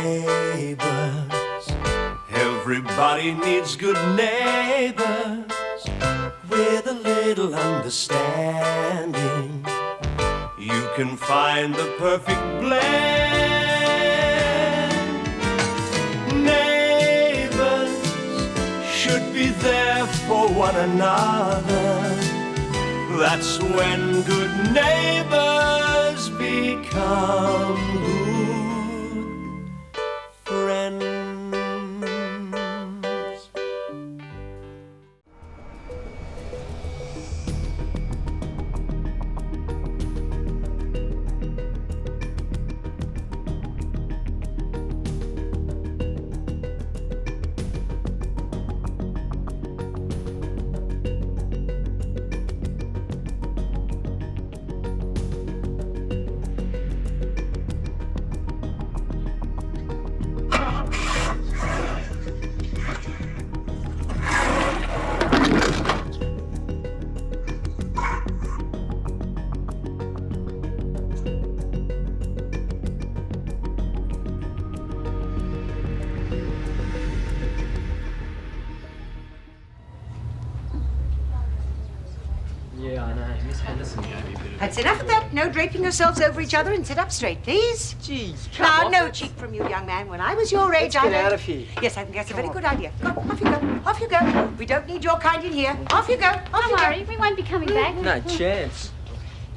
Neighbours, everybody needs good neighbours with a little understanding. You can find the perfect blend. Neighbours should be there for one another. That's when good neighbours become good friends. That's enough of that. No draping yourselves over each other and sit up straight, please. Jeez, Now, no cheek from you, young man. When I was your age, Let's get out of here. Yes, I think that's a very good idea. Go, off you go. Off you go. We don't need your kind in here. Off you go. Off you Don't go. worry, we won't be coming back. No chance.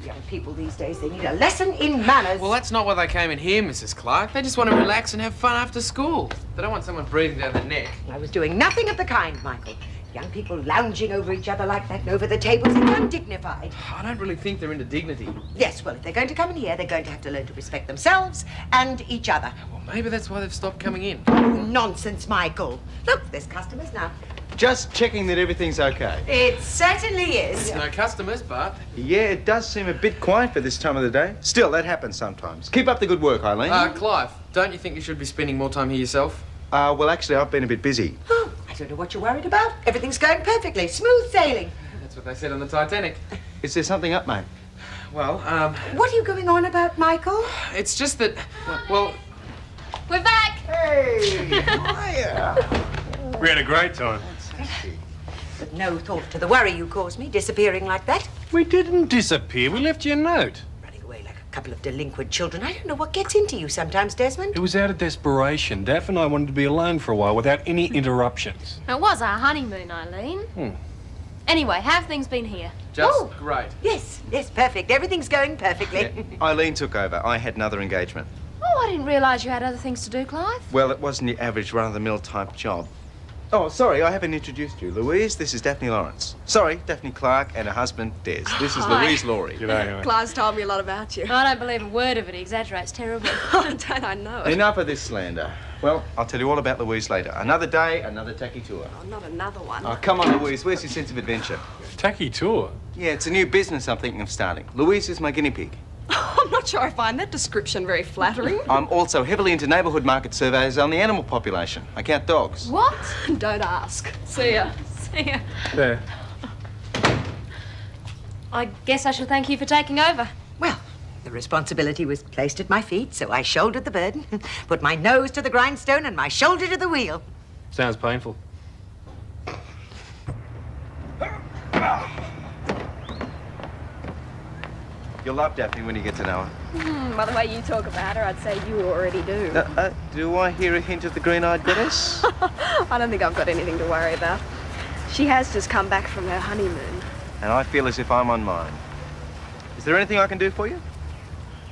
Young people these days, they need a lesson in manners. Well, that's not why they came in here, Mrs. Clarke. They just want to relax and have fun after school. They don't want someone breathing down their neck. I was doing nothing of the kind, Michael. Young people lounging over each other like that and over the tables is undignified. I don't really think they're into dignity. Yes, well, if they're going to come in here, they're going to have to learn to respect themselves and each other. Well, maybe that's why they've stopped coming in. Oh, nonsense, Michael. Look, there's customers now. Just checking that everything's okay. It certainly is. No customers, but... Yeah, it does seem a bit quiet for this time of the day. Still, that happens sometimes. Keep up the good work, Eileen. Clive, don't you think you should be spending more time here yourself? Well, actually, I've been a bit busy. Oh, I don't know what you're worried about. Everything's going perfectly. Smooth sailing. That's what they said on the Titanic. Is there something up, mate? Well, What are you going on about, Michael? it's just that... Well, We're back. Hey! Hiya! We had a great time. But no thought to the worry you caused me, disappearing like that. We didn't disappear. We left you a note. Running away like a couple of delinquent children. I don't know what gets into you sometimes, Desmond. It was out of desperation. Daphne and I wanted to be alone for a while without any interruptions. It was our honeymoon, Eileen. Anyway, how have things been here? just great. Yes, perfect. Everything's going perfectly. Eileen took over. I had another engagement. Oh, I didn't realise you had other things to do, Clive. Well, it wasn't your average run-of-the-mill type job. Oh, sorry, I haven't introduced you. Louise, this is Daphne Lawrence. Sorry, Daphne Clarke and her husband, Des. This is Hi. Louise Laurie. G'day, Clive's told me a lot about you. I don't believe a word of it. He exaggerates terribly. Don't I know it? Enough of this slander. Well, I'll tell you all about Louise later. Another day, another tacky tour. Oh, not another one. Oh, come on, Louise. Where's your sense of adventure? Tacky tour. Yeah, it's a new business I'm thinking of starting. Louise is my guinea pig. I'm not sure I find that description very flattering. I'm also heavily into neighbourhood market surveys on the animal population. I count dogs. What? Don't ask. See ya. See ya. There. I guess I shall thank you for taking over. Well, the responsibility was placed at my feet, so I shouldered the burden, put my nose to the grindstone and my shoulder to the wheel. Sounds painful. You'll love Daphne when you get to know her. By the way you talk about her, I'd say you already do. Do I hear a hint of the green-eyed Dennis? I don't think I've got anything to worry about. She has just come back from her honeymoon. And I feel as if I'm on mine. Is there anything I can do for you?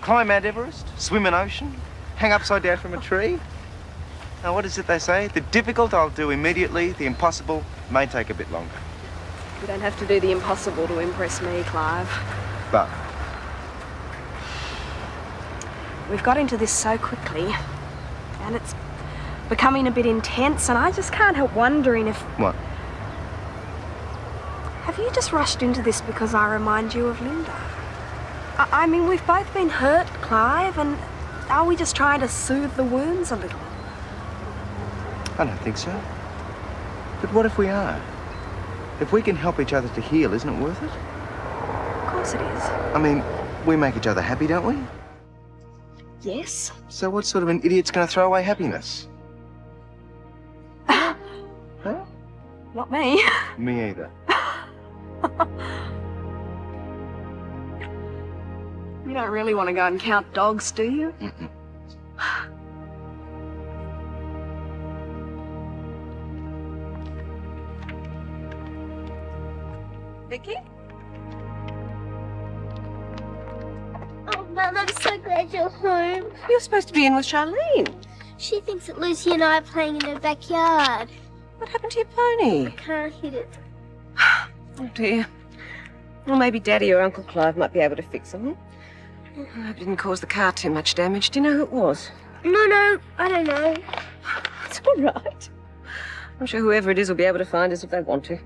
Climb Mount Everest? Swim an ocean? Hang upside down from a tree? Now, what is it they say? The difficult I'll do immediately, the impossible may take a bit longer. You don't have to do the impossible to impress me, Clive. But We've got into this so quickly, and it's becoming a bit intense, and I just can't help wondering if... what? Have you just rushed into this because I remind you of Linda? I mean, we've both been hurt, Clive, and are we just trying to soothe the wounds a little? I don't think so. But what if we are? If we can help each other to heal, isn't it worth it? Of course it is. I mean, we make each other happy, don't we? Yes. So what sort of an idiot's going to throw away happiness? Huh? Not me. Me either. You don't really want to go and count dogs, do you? Mm-mm. Vicki? Oh, Mum, I'm so glad you're home. You're supposed to be in with Charlene. She thinks that Lucy and I are playing in her backyard. What happened to your pony? I can't hit it. Oh, dear. Well, maybe Daddy or Uncle Clive might be able to fix them. I hope it didn't cause the car too much damage. Do you know who it was? No, I don't know. It's all right. I'm sure whoever it is will be able to find us if they want to.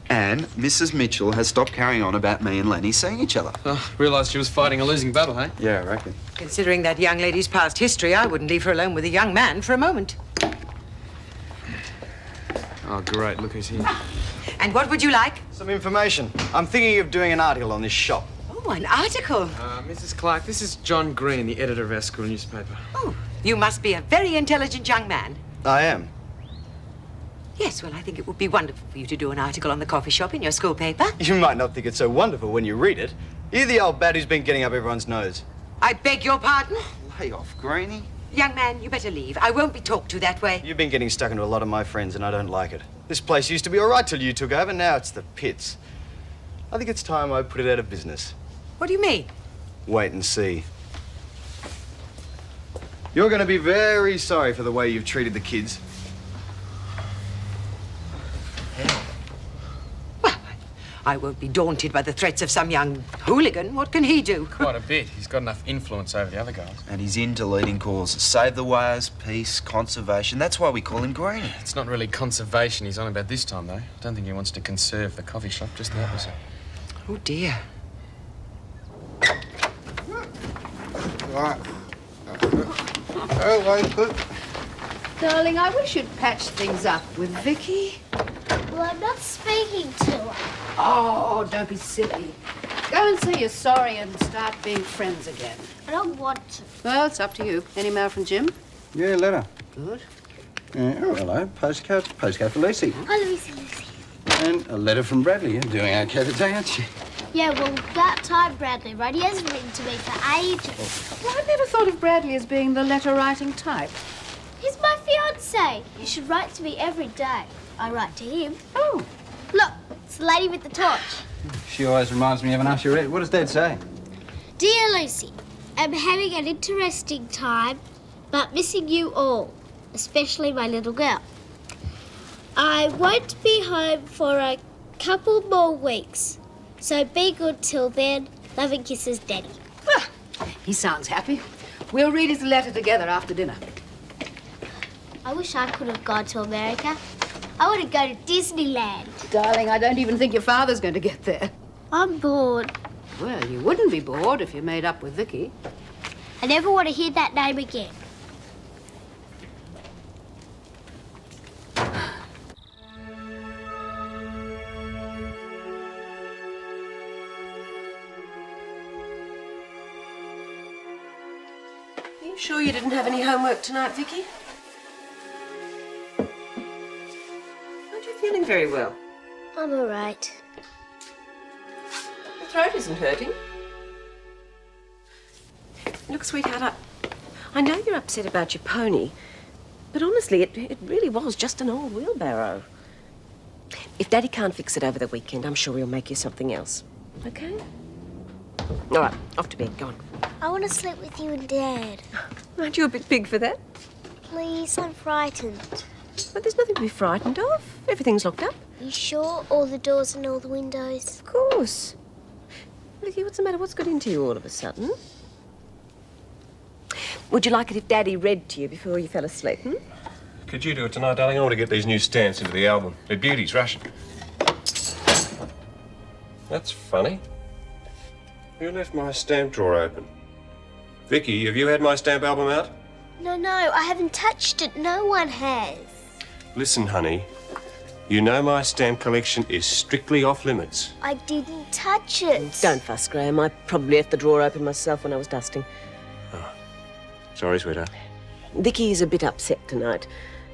And Mrs. Mitchell has stopped carrying on about me and Lenny seeing each other. Oh, realised she was fighting a losing battle, hey? Yeah, I reckon. Considering that young lady's past history, I wouldn't leave her alone with a young man for a moment. Oh, great. Look who's here. And what would you like? Some information. I'm thinking of doing an article on this shop. Oh, an article. Mrs. Clarke, this is John Green, the editor of our school newspaper. Oh, you must be a very intelligent young man. I am. Yes, well, I think it would be wonderful for you to do an article on the coffee shop in your school paper. You might not think it's so wonderful when you read it. You're the old bat who's been getting up everyone's nose. I beg your pardon? Lay off, Greenie. Young man, you better leave. I won't be talked to that way. You've been getting stuck into a lot of my friends and I don't like it. This place used to be all right till you took over, now it's the pits. I think it's time I put it out of business. What do you mean? Wait and see. You're going to be very sorry for the way you've treated the kids. Well, I won't be daunted by the threats of some young hooligan. What can he do? Quite a bit. He's got enough influence over the other girls. And he's into leading causes. Save the whales, peace, conservation. That's why we call him Greenie. It's not really conservation he's on about this time, though. I don't think he wants to conserve the coffee shop, just the opposite. Oh, dear. Right. Oh, Darling, I wish you'd patched things up with Vicki. Well, I'm not speaking to her. Oh, don't be silly. Go and say you're sorry and start being friends again. I don't want to. Well, it's up to you. Any mail from Jim? yeah, letter. Good. Yeah, oh, hello. Postcard for Lucy. Hi, Lucy. And a letter from Bradley. You're doing okay today, aren't you? Yeah, well, that time Bradley wrote. He hasn't written to me for ages. Well, I never thought of Bradley as being the letter-writing type. He's my fiancé. You should write to me every day. I write to him. Oh. Look, it's the lady with the torch. She always reminds me of an usherette. What does Dad say? Dear Lucy, I'm having an interesting time, but missing you all, especially my little girl. I won't be home for a couple more weeks, so be good till then. Love and kisses, Daddy. Well, he sounds happy. We'll read his letter together after dinner. I wish I could have gone to America. I want to go to Disneyland. Darling, I don't even think your father's going to get there. I'm bored. Well, you wouldn't be bored if you made up with Vicki. I never want to hear that name again. Are you sure you didn't have any homework tonight, Vicki? Aren't you feeling very well? I'm all right. Your throat isn't hurting. Look, sweetheart, I know you're upset about your pony, but honestly, it really was just an old wheelbarrow. If Daddy can't fix it over the weekend, I'm sure he'll make you something else. Okay? All right, off to bed. Go on. I want to sleep with you and Dad. Aren't you a bit big for that? Please, I'm frightened. But there's nothing to be frightened of. Everything's locked up. You sure? All the doors and all the windows? Of course. Vicki, what's the matter? What's got into you all of a sudden? Would you like it if Daddy read to you before you fell asleep, Could you do it tonight, darling? I want to get these new stamps into the album. They're beauties, Russian. That's funny. Who left my stamp drawer open? Vicki, have you had my stamp album out? No, I haven't touched it. No one has. Listen, honey. You know my stamp collection is strictly off limits. I didn't touch it. Don't fuss, Graham. I probably left the drawer open myself when I was dusting. Sorry, sweetheart. Vicky's a bit upset tonight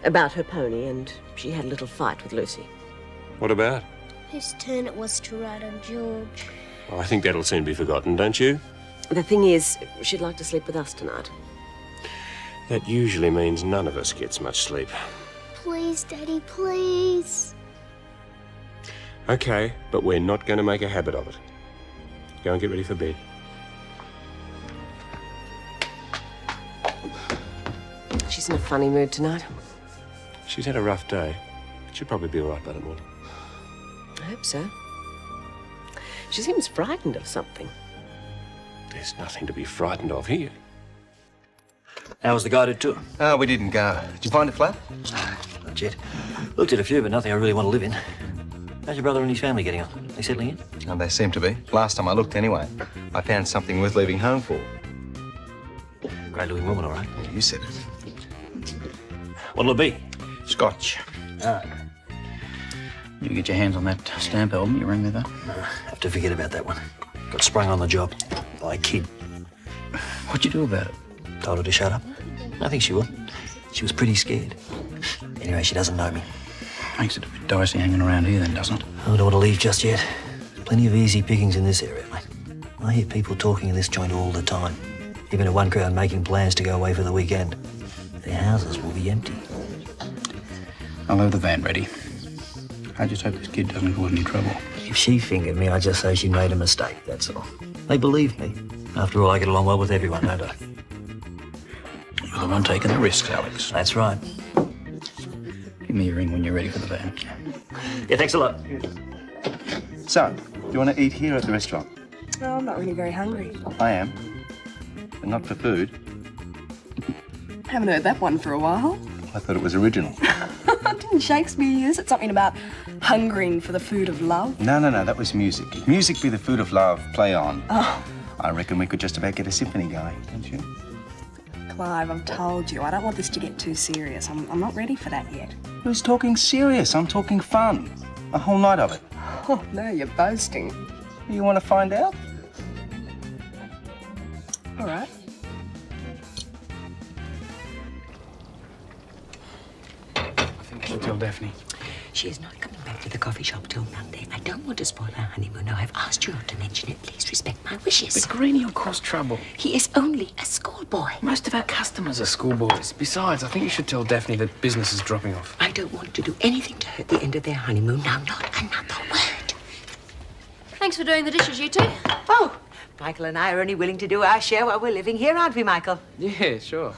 about her pony, and she had a little fight with Lucy. What about? Whose turn it was to ride on George. Well, I think that'll soon be forgotten, don't you? The thing is, she'd like to sleep with us tonight. That usually means none of us gets much sleep. Please, Daddy, please. Okay, but we're not going to make a habit of it. Go and get ready for bed. She's in a funny mood tonight. She's had a rough day. She'll probably be all right by the morning. I hope so. She seems frightened of something. There's nothing to be frightened of here. How was the guided tour? Oh, we didn't go. Did you find a flat? Not yet. Looked at a few, but nothing I really want to live in. How's your brother and his family getting on? They settling in? Oh, they seem to be. Last time I looked, anyway. I found something worth leaving home for. Great-looking woman, all right. Yeah, you said it. What'll it be? Scotch. Ah. You get your hands on that stamp album, you ring me that? Have to forget about that one. Got sprung on the job by a kid. What'd you do about it? Told her to shut up. I think she would. She was pretty scared. Anyway, she doesn't know me. Makes it a bit dicey hanging around here then, doesn't it? I don't want to leave just yet. Plenty of easy pickings in this area, mate. I hear people talking in this joint all the time. Even a one crowd making plans to go away for the weekend. Their houses will be empty. I'll have the van ready. I just hope this kid doesn't cause any trouble. If she fingered me, I'd just say she made a mistake, that's all. They believe me. After all, I get along well with everyone, don't I? You're the one taking the risks, Alex. That's right. Give me a ring when you're ready for the van. Yeah, thanks a lot. So, do you want to eat here at the restaurant? No, I'm not really very hungry. I am. But not for food. Haven't heard that one for a while. I thought it was original. Didn't Shakespeare use it? Something about hungering for the food of love? No, that was music. Music be the food of love. Play on. Oh. I reckon we could just about get a symphony going, don't you? Clive, I've told you, I don't want this to get too serious. I'm not ready for that yet. Who's talking serious? I'm talking fun. A whole night of it. Oh, no, you're boasting. You want to find out? All right. I think I should tell Daphne. She is not coming back to the coffee shop till Monday. I don't want to spoil her honeymoon. Now, I've asked you not to mention it. Please respect my wishes. But Greenie will cause trouble. He is only a schoolboy. Most of our customers are schoolboys. Besides, I think you should tell Daphne that business is dropping off. I don't want to do anything to hurt the end of their honeymoon. Now, not another word. Thanks for doing the dishes, you two. Oh, Michael and I are only willing to do our share while we're living here, aren't we, Michael? Yeah, sure.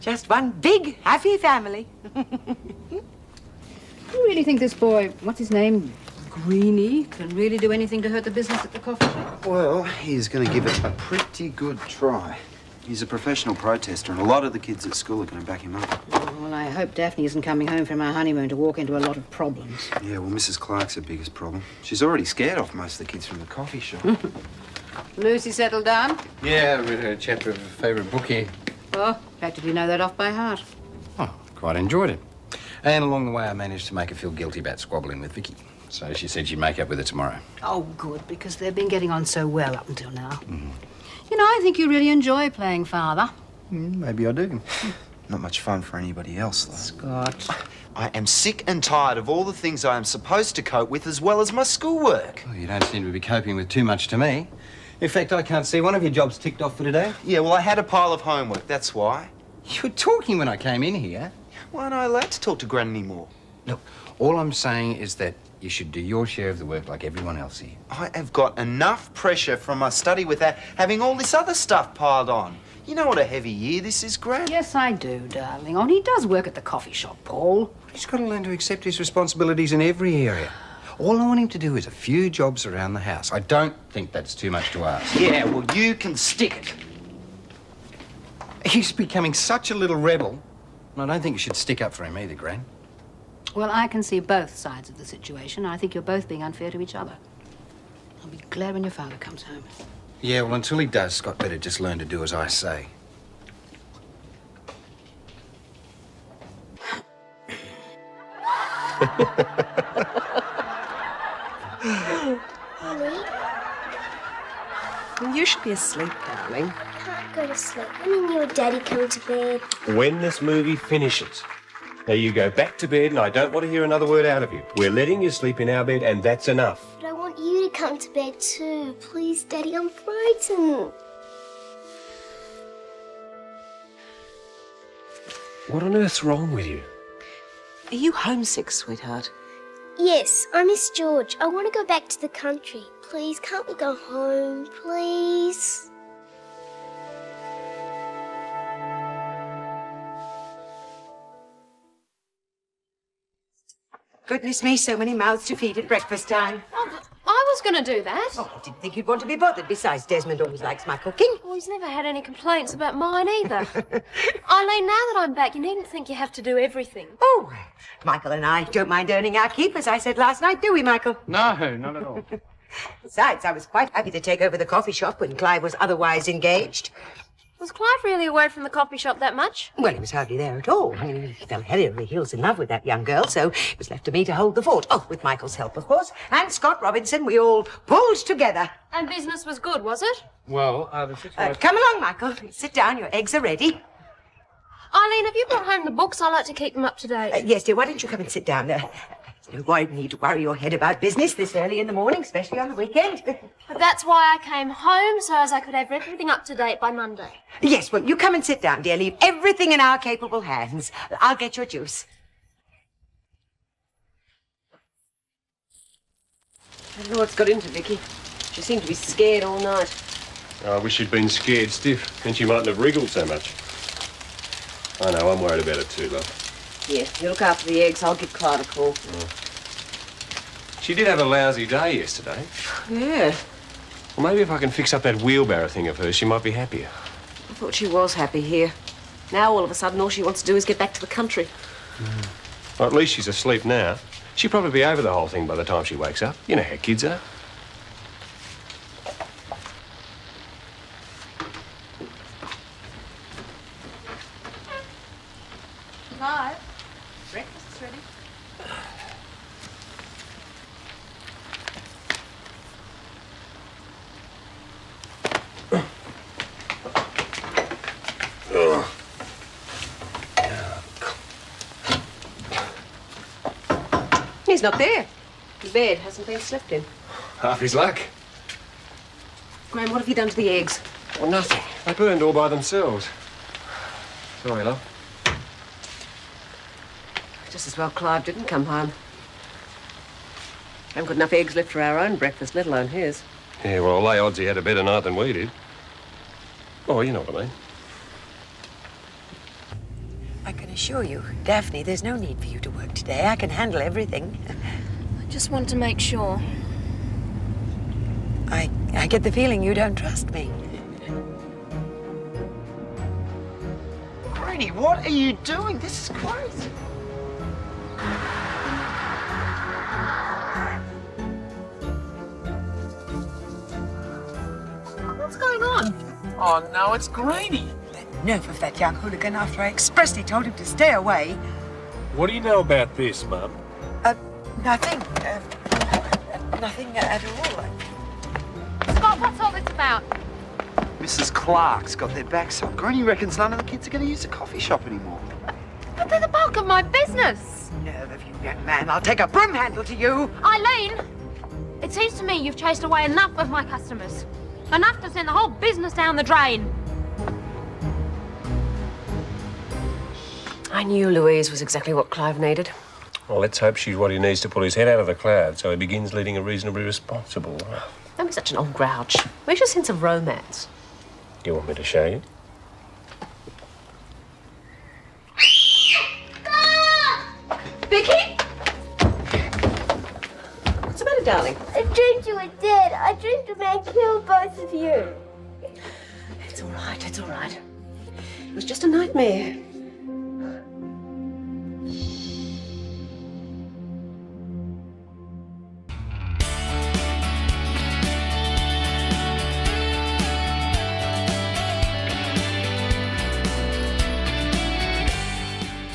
Just one big, happy family. You really think this boy, what's his name, Greenie, can really do anything to hurt the business at the coffee shop? Well, he's going to give it a pretty good try. He's a professional protester, and a lot of the kids at school are going to back him up. Well, I hope Daphne isn't coming home from our honeymoon to walk into a lot of problems. Yeah, well, Mrs. Clarke's the biggest problem. She's already scared off most of the kids from the coffee shop. Lucy settled down? Yeah, I read her a chapter of her favourite book here. Oh, practically know that off by heart. Oh, quite enjoyed it. And along the way, I managed to make her feel guilty about squabbling with Vicki. So she said she'd make up with her tomorrow. Oh, good, because they've been getting on so well up until now. You know, I think you really enjoy playing father. Maybe I do. Not much fun for anybody else, though. Scott. I am sick and tired of all the things I am supposed to cope with as well as my schoolwork. Well, you don't seem to be coping with too much to me. In fact, I can't see one of your jobs ticked off for today. Yeah, well, I had a pile of homework, that's why. You were talking when I came in here. Why aren't I allowed to talk to Gran anymore? Look, all I'm saying is that you should do your share of the work like everyone else here. I have got enough pressure from my study without having all this other stuff piled on. You know what a heavy year this is, Gran? Yes, I do, darling. Oh, he does work at the coffee shop, Paul. He's got to learn to accept his responsibilities in every area. All I want him to do is a few jobs around the house. I don't think that's too much to ask. Yeah, well, you can stick it. He's becoming such a little rebel, and I don't think you should stick up for him either, Gran. Well, I can see both sides of the situation. I think you're both being unfair to each other. I'll be glad when your father comes home. Yeah, well, until he does, Scott better just learn to do as I say. Well, you should be asleep, darling. Can't go to sleep. When are you and Daddy coming to bed? When this movie finishes. Now you go back to bed and I don't want to hear another word out of you. We're letting you sleep in our bed and that's enough. But I want you to come to bed too. Please, Daddy, I'm frightened. What on earth's wrong with you? Are you homesick, sweetheart? Yes, I miss George. I want to go back to the country. Please, can't we go home, please? Goodness me, so many mouths to feed at breakfast time. Oh, I was going to do that. Oh, I didn't think you'd want to be bothered. Besides, Desmond always likes my cooking. Well, he's never had any complaints about mine either. Eileen, now that I'm back, you needn't think you have to do everything. Oh, Michael and I don't mind earning our keep, as I said last night, do we, Michael? No, not at all. Besides, I was quite happy to take over the coffee shop when Clive was otherwise engaged. Was Clive really away from the coffee shop that much? Well, he was hardly there at all. I mean, he fell head over heels in love with that young girl, so it was left to me to hold the fort. Oh, with Michael's help, of course. And Scott Robinson, we all pulled together. And business was good, was it? Well, the situation... Come along, Michael. Sit down. Your eggs are ready. Eileen, have you brought home the books? I like to keep them up to date. Yes, dear. Why don't you come and sit down? There's no need to worry your head about business this early in the morning, especially on the weekend. But that's why I came home, so as I could have everything up to date by Monday. Yes, well, you come and sit down, dear. Leave everything in our capable hands. I'll get your juice. I don't know what's got into Vicki. She seemed to be scared all night. I wish she'd been scared stiff, then she mightn't have wriggled so much. I know, I'm worried about it too, love. Yeah, you look after the eggs. I'll give Clarke a call. She did have a lousy day yesterday. Yeah. Well, maybe if I can fix up that wheelbarrow thing of hers, she might be happier. I thought she was happy here. Now, all of a sudden, all she wants to do is get back to the country. Well, at least she's asleep now. She'll probably be over the whole thing by the time she wakes up. You know how kids are. Clive, breakfast's ready. He's not there. The bed hasn't been slept in. Half his luck. Graham, what have you done to the eggs? Well, nothing. They burned all by themselves. Sorry, love. Just as well Clive didn't come home. Haven't got enough eggs left for our own breakfast, let alone his. Yeah, well, I'll lay odds he had a better night than we did. Oh, you know what I mean. I can assure you, Daphne, there's no need for you to work today. I can handle everything. I just want to make sure. I get the feeling you don't trust me. Granny, what are you doing? This is crazy. What's going on? Oh, no, it's Granny. The nerve of that young hooligan after I expressly told him to stay away. What do you know about this, Mum? Nothing. Nothing at all. Scott, what's all this about? Mrs. Clarke's got their backs up. Granny reckons none of the kids are going to use the coffee shop anymore. But they're the bulk of my business. Nerve of you, young man. I'll take a broom handle to you. Eileen, it seems to me you've chased away enough of my customers. Enough to send the whole business down the drain. I knew Louise was exactly what Clive needed. Well, let's hope she's what he needs to pull his head out of the clouds so he begins leading a reasonably responsible life. Don't be such an old grouch. Where's your sense of romance? You want me to show you? Vicki? What's the matter, darling? I dreamed you were dead. I dreamed a man killed both of you. It's all right, it's all right. It was just a nightmare.